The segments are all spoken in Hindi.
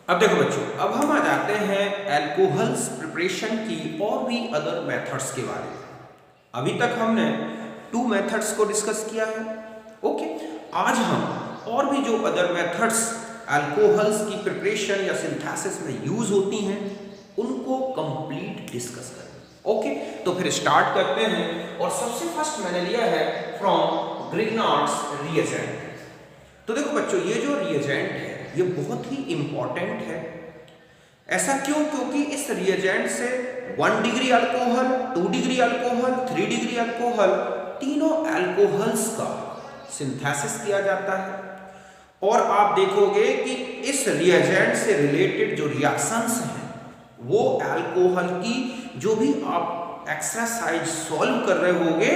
अब देखो बच्चों, अब हम आ जाते हैं अल्कोहल्स प्रिपरेशन की और भी अदर मेथड्स के बारे में। अभी तक हमने 2 मेथड्स को डिस्कस किया है। ओके, आज हम और भी जो अदर मेथड्स अल्कोहल्स की प्रिपरेशन या सिंथेसिस में यूज होती हैं उनको कंप्लीट डिस्कस करें। ओके, तो फिर स्टार्ट करते हैं। और सबसे फर्स्ट मैंने लिया है फ्रॉम ग्रिग्नार्ड्स रिएजेंट। तो देखो बच्चों, ये जो रिएजेंट है ये बहुत ही इंपॉर्टेंट है। ऐसा क्यों? क्योंकि इस रिएजेंट से 1 degree alcohol, 2 degree alcohol, 3 degree alcohol, तीनों अल्कोहल्स का सिंथेसिस किया जाता है। और आप देखोगे कि इस रिएजेंट से रिलेटेड जो रिएक्शंस हैं वो अल्कोहल की जो भी आप एक्सरसाइज सॉल्व कर रहे होगे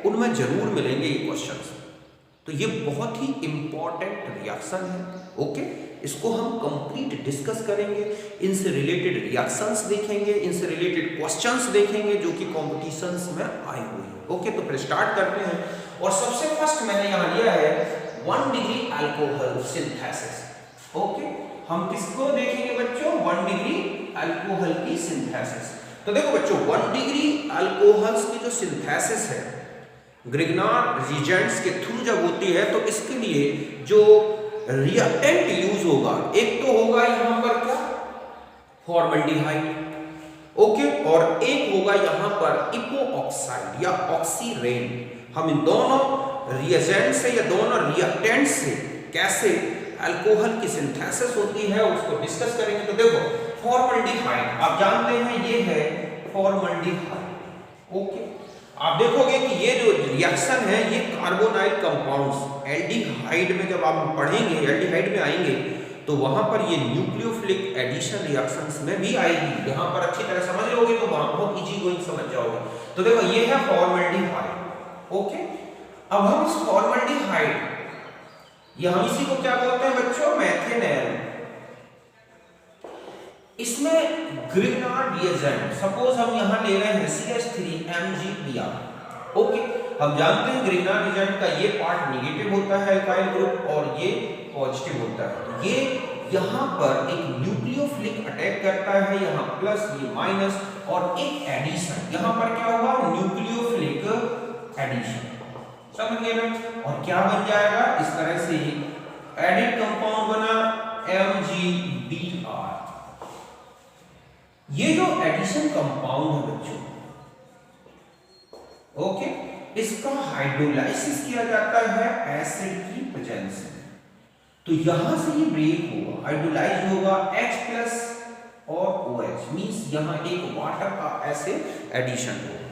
उनमें जरूर मिलेंगे ये क्वेश्चंस। तो ये बहुत ही इंपॉर्टेंट रिएक्शन है। ओके, इसको हम कंप्लीट डिस्कस करेंगे, इनसे रिलेटेड रिएक्शंस देखेंगे, इनसे रिलेटेड क्वेश्चंस देखेंगे जो कि कॉम्पिटिशन्स में आए हुए हैं। ओके, तो फिर स्टार्ट करते हैं। और सबसे फर्स्ट मैंने यहाँ लिया है 1 डिग्री अल्कोहल सिंथेसिस। ओके, हम किसको देखेंगे बच्चों? 1 डिग्री अल्कोहल की सिंथेसिस। तो देखो बच्चों, 1 डिग्री अल्कोहल्स की जो सिंथेसिस है ग्रिग्नार्ड रिएजेंट्स के थ्रू जब होती है तो इसके लिए जो रिएक्टेंट यूज होगा, एक तो होगा यहां पर क्या? फॉर्मल्डिहाइड। ओके, और एक होगा यहां पर इपोऑक्साइड या ऑक्सीरेन। हम इन दोनों रिएजेंट से या दोनों रिएक्टेंट से कैसे अल्कोहल की सिंथेसिस होती है उसको डिस्कस करेंगे। तो देखो, फॉर्मल्डिहाइड आप जानते हैं ये है फॉर्मल्डिहाइड। ओके, आप देखोगे कि ये जो रिएक्शन है ये कार्बोनाइल कंपाउंड्स एल्डिहाइड में जब आप पढ़ेंगे, एल्डिहाइड में आएंगे तो वहां पर ये न्यूक्लियोफिलिक एडिशन रिएक्शंस में भी आएगी। यहां पर अच्छी तरह समझ लोगे तो वहां बहुत इजी गोइंग समझ जाओगे। तो देखो, ये है फॉर्मल्डिहाइड। ओके, अब हम इस फॉर्मल्डिहाइड हम इसी को क्या बोलते हैं बच्चों? मेथेनॉल। इसमें ग्रिग्नार्ड रिएजेंट, सपोज हम यहां ले रहे हैं CH3MgBr। ओके, हम जानते हैं ग्रिग्नार्ड रिएजेंट का ये पार्ट नेगेटिव होता है अल्काइल ग्रुप और ये पॉजिटिव होता है। ये यहां पर एक न्यूक्लियोफिलिक अटैक करता है, यहां प्लस ये माइनस और एक एडिशन। यहां पर क्या हुआ? Nucleophilic addition. समझ गए ना? और क्या बन जाएगा? इस तरह से एडिड कंपाउंड बना MgBr। ये जो एडिशन कंपाउंड है बच्चों, ओके, इसका हाइड्रोलाइसिस किया जाता है एसिड की प्रेजेंस में। तो यहां से ये ब्रेक होगा, हाइड्रोलाइज होगा H+ और OH, मींस यहां एक वाटर का एसिड एडिशन होगा।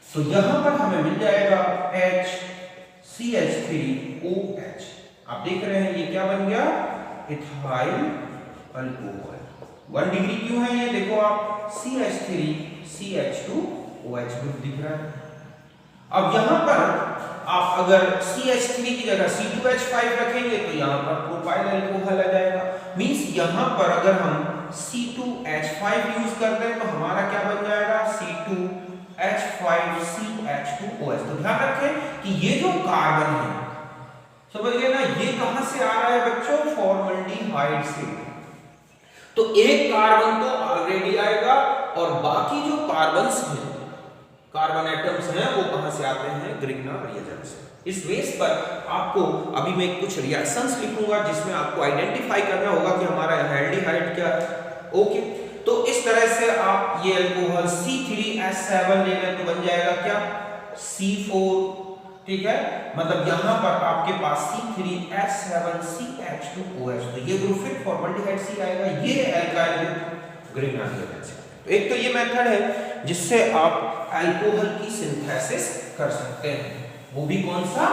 तो यहां पर हमें मिल जाएगा HCH3OH। आप देख रहे हैं ये क्या बन गया? Ethyl alcohol. 1 डिग्री क्यों है ये? देखो आप, CH3CH2OH ग्रुप दिख रहा है। अब यहां पर आप अगर CH3 की जगह C2H5 रखेंगे तो यहां पर प्रोपाइल अल्कोहल आ जाएगा। मींस यहां पर अगर हम C2H5 यूज करते हैं तो हमारा क्या बन जाएगा? C2H5CH2OH। तो ध्यान रखें कि ये जो कार्बन है, समझ गए ना, ये कहां से आ रहा है बच्चों? फॉर्मल्डिहाइड से। तो एक कार्बन तो ऑलरेडी आएगा और बाकी जो कार्बन्स हैं, कार्बन एटम्स हैं, वो कहां से आते हैं? ग्रिग्नार्ड रिएजेंट से। इस बेस पर आपको अभी मैं कुछ रिएक्शंस लिखूंगा जिसमें आपको आइडेंटिफाई करना होगा कि हमारा एल्डिहाइड क्या है। ओके, तो इस तरह से आप ये अल्कोहल C3H7 ले लें तो बन जाएगा क्या? C4। ठीक है, मतलब यहां पर आपके पास C3H7CH2OH, तो ये ग्रुप फिर फॉर्मल्डिहाइड C आएगा। ये अल्काइल ग्रुप ग्रिग्नार्ड रिएजेंट से। तो एक तो ये मेथड है जिससे आप अल्कोहल की सिंथेसिस कर सकते हैं, वो भी कौन सा?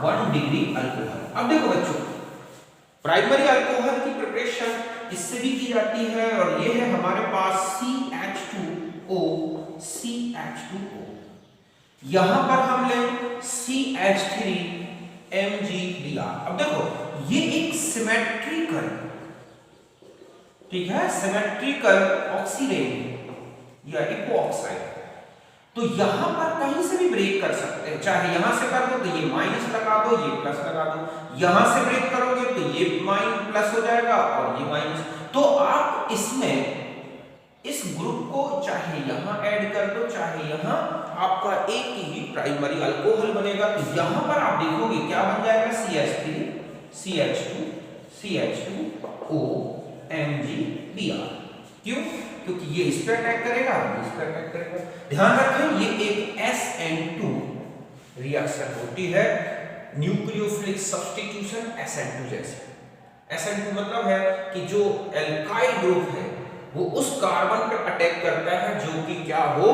1 डिग्री अल्कोहल। अब देखो बच्चों, प्राइमरी अल्कोहल की प्रिपरेशन इससे भी की जाती है और ये है हमारे पास CH2O, CH2O। यहां पर हम ले CH3MgBr। अब देखो, ये एक सिमेट्रिकल, ठीक है, सिमेट्रिकल ऑक्सीडेट या इपोऑक्साइड। तो यहां पर कहीं से भी ब्रेक कर सकते हैं, चाहे यहां से कर दो तो ये माइनस लगा दो, ये प्लस लगा दो, यहां से ब्रेक करोगे तो ये प्लस हो जाएगा और ये माइनस। तो यहाँ ऐड कर दो, चाहे यहाँ आपका एक ही प्राइमरी अल्कोहल बनेगा। तो यहाँ पर आप देखोगे क्या बन जाएगा, CH3 CH2 CH2O MgBr। क्यों? क्योंकि ये इस पर अटैक करेगा, इस पर अटैक करेगा। ध्यान रखें ये एक SN2 रिएक्शन होती है, न्यूक्लियोफिलिक सब्स्टिट्यूशन SN2 जैसे। SN2 मतलब है कि जो एल्काइल ग्रुप है वो उस कार्बन पर अटैक करता है जो कि क्या हो,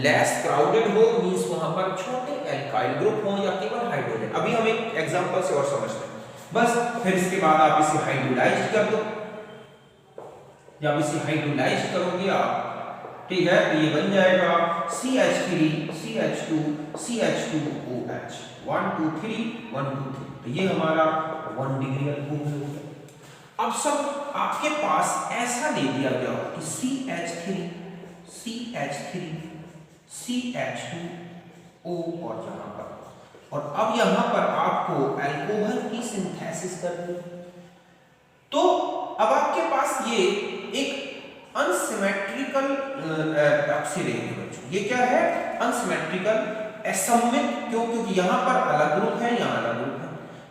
लेस क्राउडेड हो, मींस वहां पर छोटे एल्काइल ग्रुप हो या केवल हाइड्रोजन। अभी हम एक एग्जांपल से और समझते हैं बस, फिर इसके बाद आप इसे हाइड्रोलाइज कर दो। जब इसे हाइड्रोलाइज करोगे आप, ठीक है, तो ये बन जाएगा CH3 CH2 CH2OH 1 2 3 1 2 3। तो ये हमारा 1 डिग्री अल्कोहल हो गया। अब सब आपके पास ऐसा दे दिया गया हो कि CH3 CH2O और यहां पर, और अब यहां पर आपको अल्कोहल की सिंथेसिस करनी है। तो अब आपके पास ये एक अनसिमेट्रिकल ऑक्सीडेशन है बच्चों। ये क्या है, अनसिमेट्रिकल, असममित। क्यों? क्योंकि यहां पर अलग ग्रुप है, यहां अलग ग्रुप है।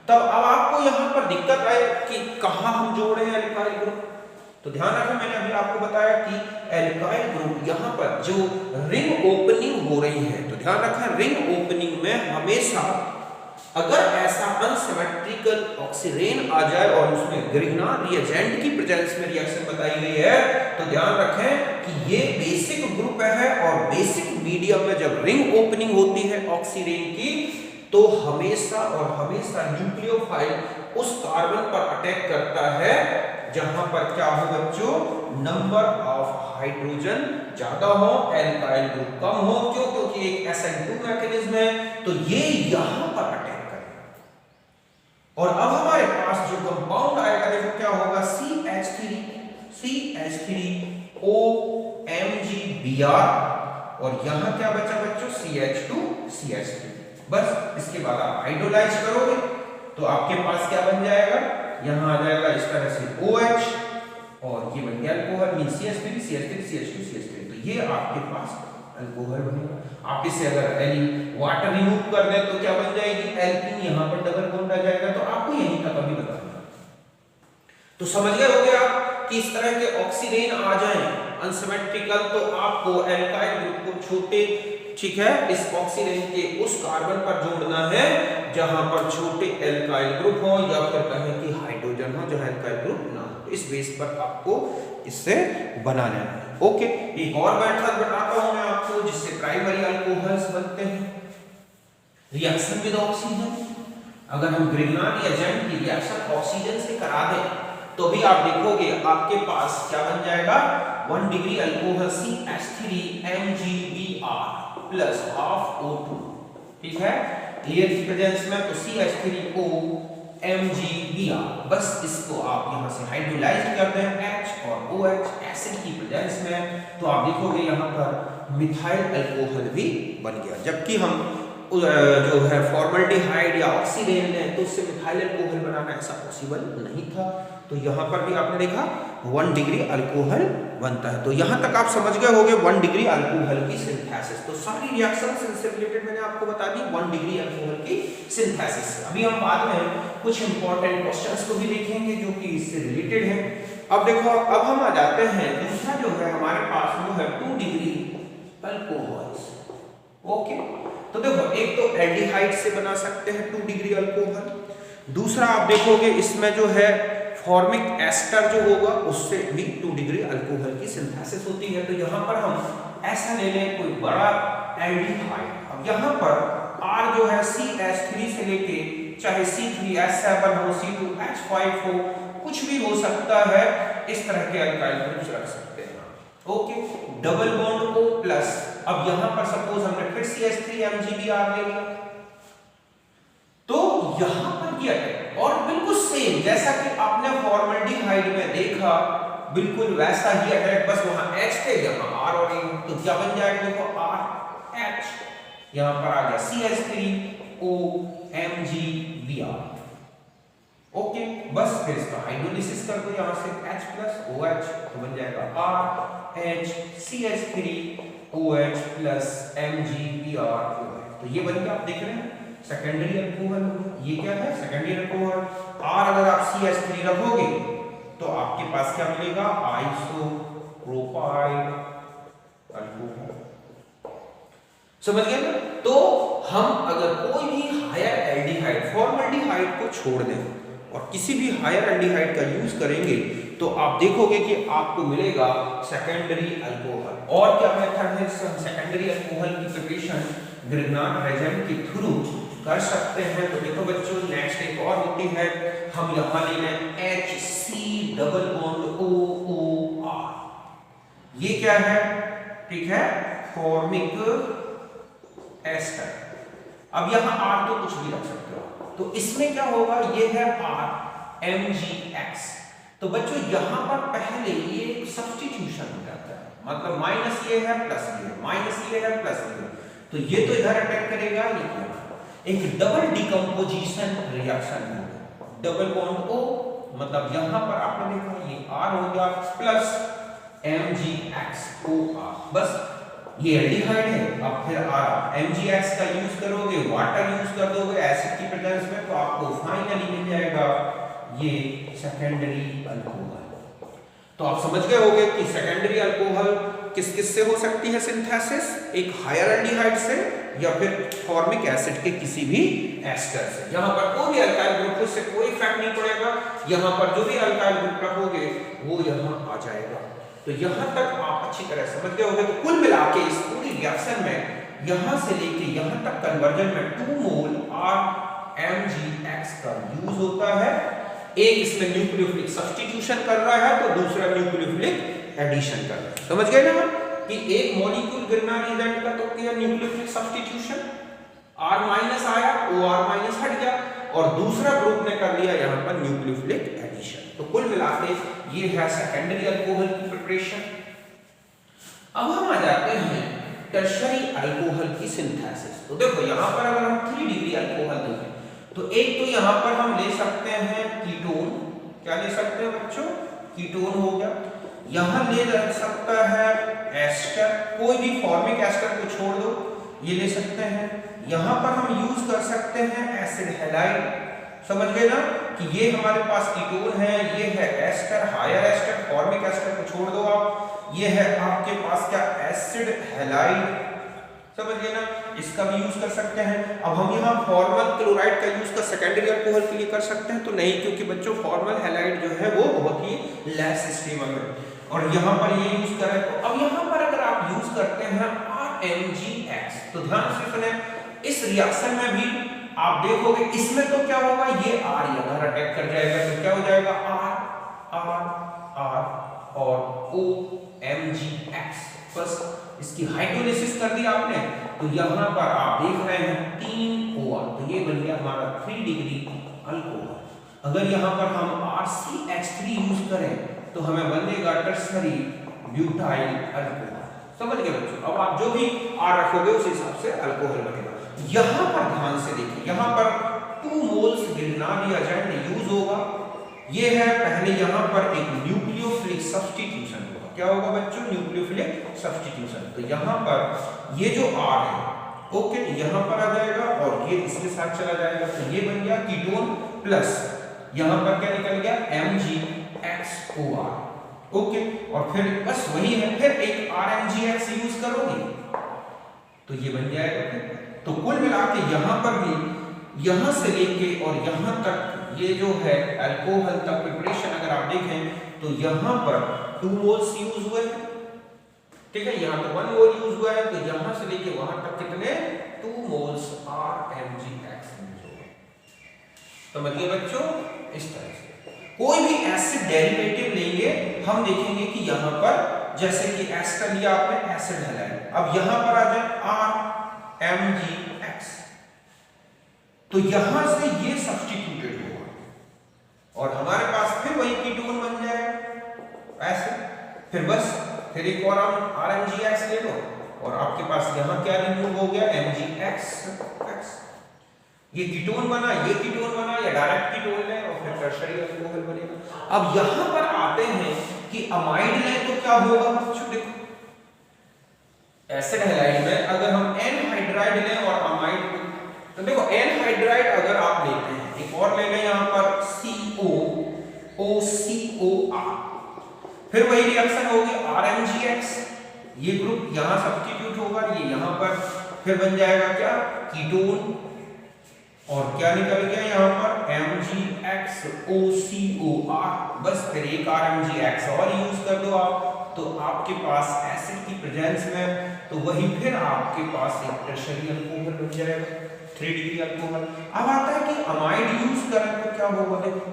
तब अब आपको यहां पर दिक्कत आए कि कहां हम जोड़े हैं एल्काइल ग्रुप। तो ध्यान रखें, मैंने अभी आपको बताया कि एल्काइल ग्रुप यहां पर जो रिंग ओपनिंग हो रही है, तो ध्यान रखें रिंग ओपनिंग में हमेशा अगर ऐसा अनसिमेट्रिकल ऑक्सीडेन आ जाए और उसमें ग्रिग्नार्ड रिएजेंट की प्रेजेंस में रिएक्शन बताई गई है, तो ध्यान रखें कि ये बेसिक ग्रुप है और बेसिक मीडियम में जब रिंग ओपनिंग होती है ऑक्सीडेन की, तो हमेशा और हमेशा न्यूक्लियोफाइल उस कार्बन पर अटैक करता है जहां पर क्या हो बच्चों, नंबर ऑफ हाइड्रोजन ज्यादा हो, एल्काइल ग्रुप कम हो। क्यों? क्योंकि एक SN2 मैकेनिज्म है, तो ये यहां पर अटैक करेगा। और अब हमारे पास जो कंपाउंड आएगा, देखो क्या होगा, CH3O MgBr, और यहां क्या बचा बच्चों, CH2 CH3। बस इसके बाद आप हाइड्रोलाइज करोगे तो आपके पास क्या बन जाएगा, यहां आ जाएगा इस तरह से OH, और ये बन गया alcohol, mean CH3 CH3 CH2 CH3। तो ये आपके पास अल्कोहल बनेगा। आप इसे अगर वाटर रिमूव कर दें तो क्या बन जाएगी, एल्कीन, यहां पर डबल बॉन्ड आ जाएगा। तो आपको यहीं तक अभी बताना। तो समझ गए होंगे आप कि इस तरह के ऑक्सीडेन आ जाएं अनसिमेट्रिकल, तो आपको एल्काइल ग्रुप को छोटे, ठीक है, इस ऑक्सीडेन के उस कार्बन पर जोड़ना है जहां पर छोटे एल्काइल ग्रुप हो, या फिर कहें कि हाइड्रोजन हो जहां एल्काइल ग्रुप ना हो। तो इस बेस पर आपको इससे बना लेना है। ओके, एक और मेथड बताता हूं मैं आपको जिससे प्राइमरी अल्कोहल्स बनते हैं, रिएक्शन विद ऑक्सीजन। अगर हम ग्रिग्नार्ड रिएजेंट की रिएक्शन ऑक्सीजन से करा दें तो भी आप देखोगे आपके पास क्या बन जाएगा, 1 degree alcohol CH3 MgBr plus half O2, ठीक है, एयर की प्रेजेंस में, तो CH3O MgBr। बस इसको आप यहां से हाइड्रोलाइज कर दें H और OH एसिड की प्रेजेंस में, तो आप देखोगे यहां पर मिथाइल अल्कोहल भी बन गया। जबकि हम जो है फॉर्मल्डिहाइड या ऑक्सीडेन है तो उससे मिथाइल अल्कोहल बनाना ऐसा पॉसिबल नहीं था। तो यहाँ पर भी आपने देखा 1 डिग्री अल्कोहल बनता है। तो यहाँ तक आप समझ गए होंगे 1 डिग्री अल्कोहल की सिंथेसिस। तो सारी रिएक्शंस इनसे रिलेटेड मैंने आपको बता दी 1 डिग्री अल्कोहल की सिंथेसिस। अभी हम बाद में कुछ इंपॉर्टेंट क्वेश्चंस को भी देखेंगे जो कि इससे रिलेटेड है। अब देखो, अब हम आ जाते हैं दूसरा जो है हमारे पास वो है 2 डिग्री अल्कोहल्स। ओके, तो देखो एक तो एल्डिहाइड से बना सकते हैं 2 डिग्री अल्कोहल, दूसरा आप देखोगे इसमें जो है फॉर्मिक एस्टर जो होगा उससे भी 2 डिग्री अल्कोहल की सिंथेसिस होती है। तो यहाँ पर हम ऐसा ले लें कोई बड़ा एल्डिहाइड। अब यहाँ पर R जो है CH3 से लेके चाहे C3H7 हो, C2H5 हो, कुछ भी हो सकता है, इस तरह के अल्काइल ग्रुप्स रख सकते हैं। Okay, double bond O plus. अब यहाँ पर सपोज हमने फिर CH3 MgBr ले लिया, तो यहाँ पर ये अटैक और बिल्कुल सेम जैसा कि आपने फॉर्मल्डिहाइड में देखा, बिल्कुल वैसा ही अटैक, बस वहां H थे यहाँ R और E। तो क्या बन जाएगा, देखो RH, यहाँ पर आ गया CH3O MgBr। ओके, बस फिर इसका हाइड्रोलिसिस कर दो यहाँ से H प्लस OH तो बन जाएगा RHCH3OH प्लस MgBrOH। तो ये बन गया, आप देख रहे हैं सेकेंडरी अल्कोहल। ये क्या है? Secondary alcohol. R अगर आप CH3 रखोगे तो आपके पास क्या मिलेगा? Isopropyl alcohol. समझ गए ना? तो हम अगर कोई भी हायर एल्डिहाइड, फॉर्मल्डिहाइड को छोड़ दें और किसी भी हायर एल्डिहाइड का यूज करेंगे तो आप देखोगे कि आपको मिलेगा सेकेंडरी अल्कोहल। और क्या मेथड है? सेकेंडरी अल्कोहल की प्रिपरेशन ग्रिग्नार्ड रेजेंट के थ्रू कर सकते हैं। तो देखो बच्चों, नेक्स्ट एक और होती है, हम यहां ले लें HC≡OOR। ये क्या है? ठीक है, फॉर्मिक एस्टर। अब यहां R तो कुछ भी रख सकते हो, तो इसमें क्या होगा? ये है RMgX। तो बच्चों यहां पर पहले ये सब्स्टिट्यूशन हो जाता है, मतलब माइनस ये है प्लस ये, माइनस ये है प्लस ये, तो ये तो इधर अटैक करेगा, ये एक डबल डिकम्पोजिशन रिएक्शन होगा। डबल बॉन्ड O, मतलब यहां पर आपने देखा ये R हो गया प्लस MgXOR। बस ये एल्डिहाइड है। अब फिर MgX का यूज करोगे, वाटर यूज कर दोगे एसिड की प्रेजेंस में, तो आपको फाइनली मिल जाएगा ये सेकेंडरी अल्कोहल। तो आप समझ गए होंगे कि सेकेंडरी अल्कोहल किस किस से हो सकती है सिंथेसिस? एक हायर एल्डिहाइड से या फिर फॉर्मिक एसिड के किसी भी एस्टर से। यहाँ पर कोई भी अल्काइल ग्रुप, उससे कोई इफेक्ट नहीं पड़ेगा। यहाँ पर जो भी अल्काइल ग्रुप रखोगे वो यहाँ आ जाएगा। तो यहाँ तक आप अच्छी तरह समझ गए होंगे। तो कुल मिला के इस पूरी रिएक्शन में यहाँ से लेके यहाँ तक कन्वर्जन में 2 मोल RMgX का यूज होता है। एक इसमें न्यूक्लियोफिलिक सब्स्टिट्यूशन कर रहा है, तो दूसरा न्यूक्लियोफिलिक एडिशन कर रहा है। समझ गए ना कि एक मॉलिक्यूल ग्रिग्नार्ड रिएजेंट का तो किया न्यूक्लियोफिलिक सब्स्टिट्यूशन, R माइनस आया, OR माइनस हट गया, और दूसरा ग्रुप ने कर लिया यहाँ पर न्यूक्लियोफिलिक एडिशन। तो कुल मिलाकर ये है सेकेंडरी अल्कोहल की प्रिपरेशन। अब हम आ जाते हैं टर्शियरी अल्कोहल की सिंथेसिस। तो देखो यहाँ पर अगर हम 3 डिग्री अल्कोहल देखें तो एक तो यहाँ पर हम ले सकते हैं कीटोन। क्या ले सकते हैं बच्चों? कीटोन हो गया। यहाँ ले सकता है एस्टर, कोई भी फॉर्मिक एस्टर को छोड़ दो, ये ले सकते हैं। यहाँ पर हम यूज कर सकते हैं एसिड हैलाइड। समझ गए ना कि ये हमारे पास कीटोन है, ये है ester, higher ester, formic ester को छोड़ दो आप, ये है आपके पास क्या? Acid halide. समझ गए ना? इसका भी यूज कर सकते हैं। अब हम यहाँ फॉर्मल क्लोराइड का यूज कर सेकेंडरी अल्कोहल के लिए कर सकते हैं? तो नहीं, क्योंकि बच्चों फॉर्मल हैलाइड जो है वो बहुत ही लेस स्टेबल है, और यहाँ पर ये यूज करें। तो अब यहाँ पर अगर आप यूज करते हैं RMgX, तो ध्यान से सुने, इस रिएक्शन में भी आप देखोगे इसमें तो क्या होगा? ये R यहाँ अटैक कर जाएगा, तो क्या हो जाएगा? R और OMgX। बस इसकी हाइड्रोलिसिस कर दी आपने, तो यहाँ पर आप देख रहे हैं 3 OR, तो ये बन गया हमारा 3 डिग्री अल्कोहल। अगर यहाँ पर हम RCH3 यूज करें तो हमें बनेगा टर्शियरी ब्यूटाइल अल्कोहल। समझ गए बच्चों? अब आप जो भी R रखोगे उस हिसाब से अल्कोहल बनेगा। यहाँ पर ध्यान से देखिए, यहाँ पर 2 मोल्स ग्रिग्नार्ड रिएजेंट यूज होगा। ये है पहले यहाँ पर एक न्यूक्लियोफिलिक सब्स्टिट्यूशन होगा। क्या होगा बच्चों? Nucleophilic substitution. तो यहाँ पर ये जो R है, ओके, यहाँ पर आ जाएगा और ये इसके साथ चला जाएगा, तो ये बन गया कीटोन प्लस यहाँ पर क्या निकल गया? MgXOR। ओके, और फिर बस वही है, फिर एक RMgX यूज करोगे तो ये बन जाएगा। तो कुल मिला के यहाँ पर भी, यहाँ से लेके और यहाँ तक ये जो है अल्कोहल तक प्रिपरेशन अगर आप देखें तो यहाँ पर 2 मोल्स यूज हुए हैं, ठीक है, यहाँ तो 1 मोल यूज हुआ है, तो यहाँ से लेके वहां तक कितने? 2 मोल्स RMgX यूज हुए। समझिए बच्चों, इस तरह से कोई भी एसिड डेरिवेटिव लेंगे हम देखेंगे कि यहाँ पर जैसे कि एस्टर लिया आपने, एसिड हैलाइड, अब यहाँ पर आ जाए RMgX, तो यहां से ये सब्स्टिट्यूटेड होगा और हमारे पास फिर वही कीटोन बन जाएगा ऐसे। फिर बस फिर एक और हम RMgX ले लो और आपके पास यहाँ क्या रिमूव हो गया? MgX। ये कीटोन बना, ये कीटोन बना, या डायरेक्ट कीटोन है और फिर टर्शरी अल्कोहल बनेगा। अब यहां पर आते हैं कि अमाइड लें तो क्या होगा बच्चों, देखो एसिड हैलाइड में अगर हम एन हाइड्राइड लें और अमाइड, तो देखो एन हाइड्राइड अगर आप लेते हैं, एक और ले लें यहां पर COOCOR, फिर वही रिएक्शन होगी RMgX, ये ग्रुप यहां सब्स्टिट्यूट होगा, ये यहां पर फिर बन जाएगा क्या, कीटोन, और क्या निकल गया यहां पर MgXOCOR, बस फिर एक RMgX और यूज कर दो आप, तो आपके पास एसिड की प्रेजेंस में तो वही फिर आपके पास एक टर्शरी अल्कोहल बन जाएगा, 3 डिग्री अल्कोहल। अब आता है कि अमाइड यूज करें तो क्या होगा, देखो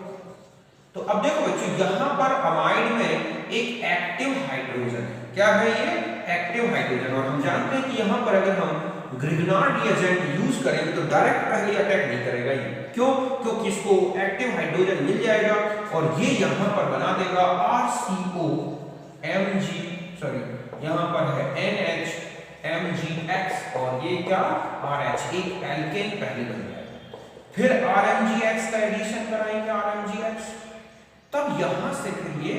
तो अब देखो बच्चों यहां पर अमाइड में एक एक्टिव हाइड्रोजन है, क्या है ये एक्टिव हाइड्रोजन, और हम जानते हैं कि यहां पर अगर हम ग्रिग्नार्ड रिएजेंट यूज करेंगे तो डायरेक्ट पहले अटैक नहीं करेगा ये, क्यों, क्योंकि इसको एक्टिव हाइड्रोजन मिल जाएगा और ये यहां पर बना देगा यहां पर है NHMgX और ये क्या RH, एक एल्केन पहले बन जाएगा, फिर RMgX का एडिशन कराएंगे RMgX, तब यहां से फिर ये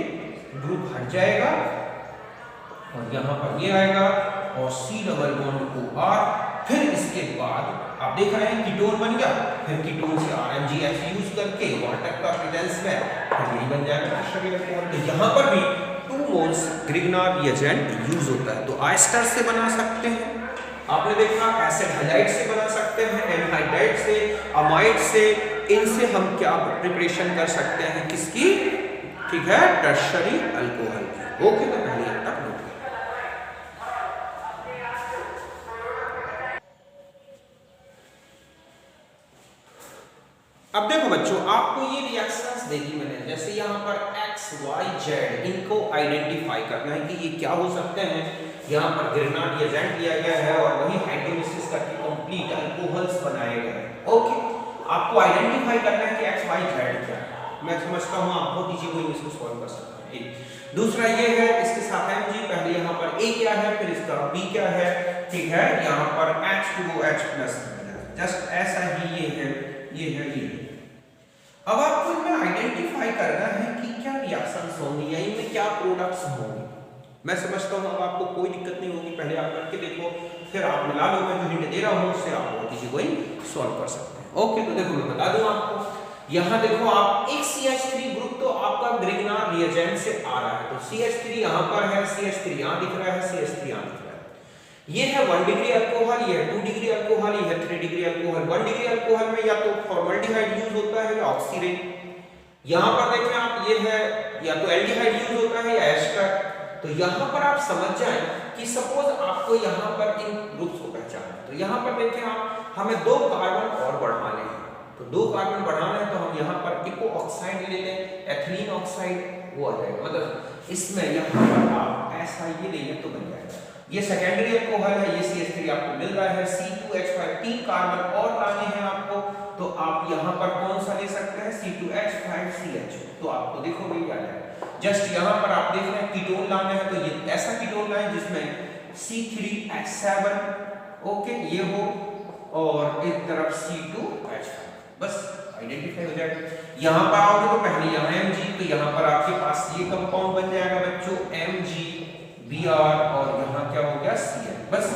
ग्रुप हट जाएगा और यहां पर ये आएगा और C डबल बॉन्ड OR, फिर इसके बाद आप देख रहे हैं कीटोन बन गया, फिर कीटोन से RMgX यूज करके वाटर का प्रेजेंस में फिर ये बन जाएगा टर्शरी अल्कोहल। तो यहां पर भी 2 मोल्स ग्रिग्नार्ड रिएजेंट यूज होता है, तो एस्टर से बना सकते हैं, आपने देखा एसिड हैलाइड से बना सकते हैं, एनहाइड्राइड से, अमाइड से, इनसे हम क्या प्रिपरेशन कर सकते हैं किसकी, ठीक है, टर्शरी अल्कोहल की। ओके, तो पहले तक नोट करें। अब देखो बच्चों आपको ये रिएक्शंस देखी मैंने, जैसे यहाँ पर X, Y, Z इनको आइडेंटिफाई करना है कि ये क्या हो सकते हैं। यहाँ पर ग्रिग्नार्ड रिएजेंट लिया गया है और वही हाइड्रोलिसिस करके कंप्लीट अल्कोहल्स बनाए गए हैं। ओके, आपको आइडेंटिफाई करना है कि X, Y, Z क्या है। मैं समझता हूँ आप बहुत इजी वे में इसको सॉल्व कर सकते हैं। दूसरा ये है इसके साथ Mg, पहले यहाँ पर A क्या है, फिर इसका B क्या है, ठीक है, यहाँ पर H2OH+, जस्ट ऐसा ही ये है, ये है, ये। अब आपको इनमें आइडेंटिफाई करना है कि क्या रिएक्शंस होंगी या इनमें क्या प्रोडक्ट्स होंगे। मैं समझता हूं अब आपको कोई दिक्कत नहीं होगी, पहले आप करके देखो, फिर आप मिला लो, मैं जो हिंट दे रहा हूं उससे आप बहुत इजी कोई सॉल्व कर सकते हैं। ओके, तो देखो मैं बता दूं आपको, यहां देखो आप एक CH3 ग्रुप तो आपका ग्रिग्नार्ड रिएजेंट से आ रहा है, तो CH3 यहां पर है, CH3 यहां दिख रहा है, CH3 यहां दिख रहा है। ये है 1 डिग्री अल्कोहल, ये है 2 डिग्री अल्कोहल, ये है 3 डिग्री अल्कोहल। 1 डिग्री अल्कोहल में या तो फॉर्मल्डिहाइड यूज होता है या ऑक्सीरेन। यहां पर देखें आप, ये है या तो एल्डिहाइड यूज होता है या एस्टर। तो यहां पर आप समझ जाएं कि सपोज आपको यहां पर इन ग्रुप्स को पहचानना है, तो यहां पर देखें आप, हमें 2 कार्बन और बढ़ाने हैं, तो 2 कार्बन बढ़ाना है तो हम यहां पर इको ऑक्साइड ले लें, एथिलीन ऑक्साइड वो आ जाएगा, मतलब इसमें यहां पर आप ऐसा ये ले लें तो बन जाएगा। ये सेकेंडरी अल्कोहल है, ये CH3 आपको मिल रहा है, C2H5 3 कार्बन और लाने हैं आपको, तो आप यहां पर कौन सा ले सकते हैं, C2H5CH, तो आपको देखोगे क्या है, जस्ट यहां पर आप देख रहे हैं कीटोन लाने हैं, तो ये ऐसा कीटोन लाएं जिसमें C3H7 ओके ये हो और एक तरफ C2H5, बस आइडेंटिफाई हो जाएगा। यहां पर आओगे तो पहले यहां Mg, तो यहां पर आपके पास ये कंपाउंड बन जाएगा बच्चों MgBr और यहाँ क्या हो गया Cl, बस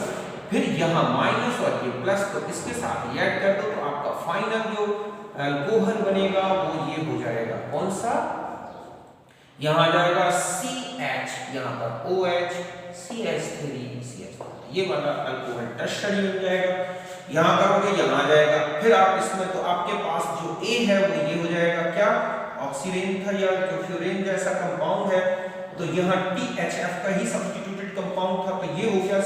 फिर यहाँ माइनस और ये प्लस, तो इसके साथ ये ऐड कर दो तो आपका फाइनल जो अल्कोहल बनेगा वो ये हो जाएगा, कौन सा, यहाँ आ जाएगा CH, यहाँ पर OH, CH3, CH4, ये वाला अल्कोहल टर्शरी बन जाएगा। यहाँ करोगे यहाँ आ जाएगा, फिर आप इसमें तो आपके पास जो A है वो ये हो जाएगा क्या, ऑक्सीरेन था या फ्लोरीन जैसा कंपाउंड है, तो यहाँ THF का ही सब्स्टिट्यूटेड कंपाउंड था, तो ये हो गया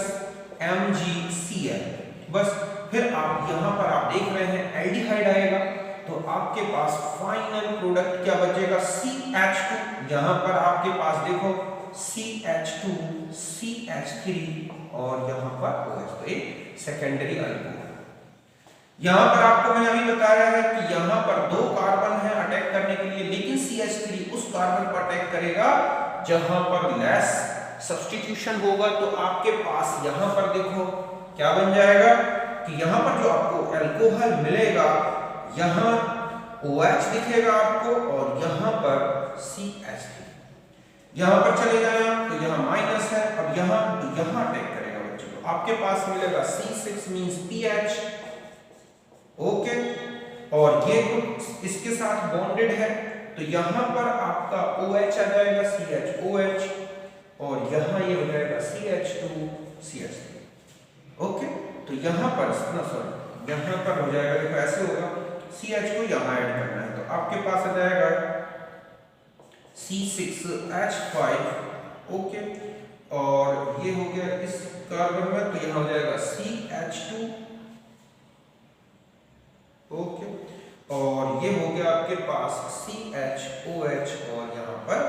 MgCl, बस फिर आप यहाँ पर आप देख रहे हैं एल्डिहाइड आएगा, तो आपके पास फाइनल प्रोडक्ट क्या बचेगा, CH2, यहाँ पर आपके पास देखो CH2, CH3 और यहाँ पर OH, तो एक सेकेंडरी अल्कोहल। यहाँ पर आपको मैंने अभी बताया है कि यहाँ पर 2 कार्बन है अटैक करने के लिए, लेकिन CH3 उस कार्बन पर अटैक करेगा जहां पर लेस सब्स्टिट्यूशन होगा, तो आपके पास यहां पर देखो क्या बन जाएगा कि यहाँ पर जो आपको अल्कोहल मिलेगा, यहाँ OH दिखेगा आपको और यहाँ पर CH। यहाँ पर चले जाए आप तो यहाँ माइनस है, अब यहाँ तो यहाँ अटैक करेगा बच्चों, तो आपके पास मिलेगा C6 मींस PH। ओके, और ये इसके साथ बॉन्डेड है तो यहाँ पर आपका OH आ जाएगा, CHOH, और यहाँ ये हो जाएगा CH2 CH3। ओके, तो यहाँ पर सॉरी यहाँ पर हो जाएगा, देखो ऐसे होगा, CH को यहाँ ऐड करना है तो आपके पास आ जाएगा C6H5। ओके, और ये हो गया इस कार्बन में तो यहाँ हो जाएगा CH2। ओके, और ये हो गया आपके पास CHOH और यहाँ पर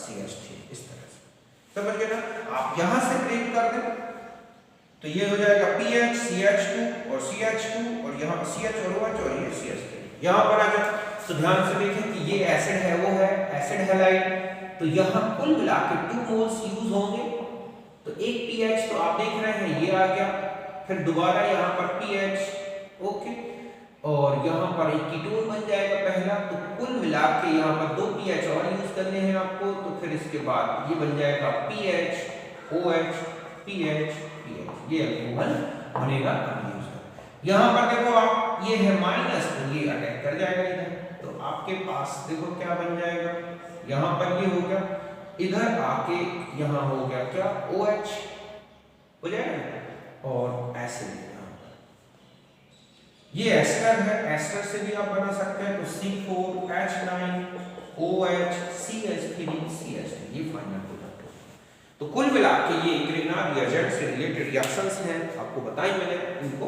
CH3। इस तरह से समझ गए ना। आप यहाँ से ब्रेक कर दें तो ये हो जाएगा PH CH2 और CH2 और यहाँ पर CH और OH और ये CH3। यहाँ पर आ जाए तो ध्यान से देखें कि ये एसिड है, वो है एसिड हैलाइड, तो यहाँ कुल मिला के 2 मोल्स यूज होंगे। तो एक PH तो आप देख रहे हैं ये आ गया, फिर दोबारा यहाँ पर PH। ओके, और यहाँ पर एक कीटोन बन जाएगा पहला, तो कुल मिला के यहाँ पर 2 PH और यूज करने हैं आपको, तो फिर इसके बाद ये बन जाएगा PH OH PH PH, ये अल्कोहल बनेगा। यहाँ पर देखो आप ये है माइनस, तो ये अटैक कर जाएगा इधर, तो आपके पास देखो क्या बन जाएगा, यहाँ पर ये हो गया, इधर आके यहाँ हो गया क्या OH हो जाएगा और एसिड। ये एस्टर है, एस्टर से भी आप बना सकते हैं, तो C4H9 OH CH3 CH3, ये फाइनल प्रोडक्ट है। तो कुल मिला के ये ग्रीनहाउस रिएजेंट से रिलेटेड रिएक्शंस हैं, आपको बताई मैंने, इनको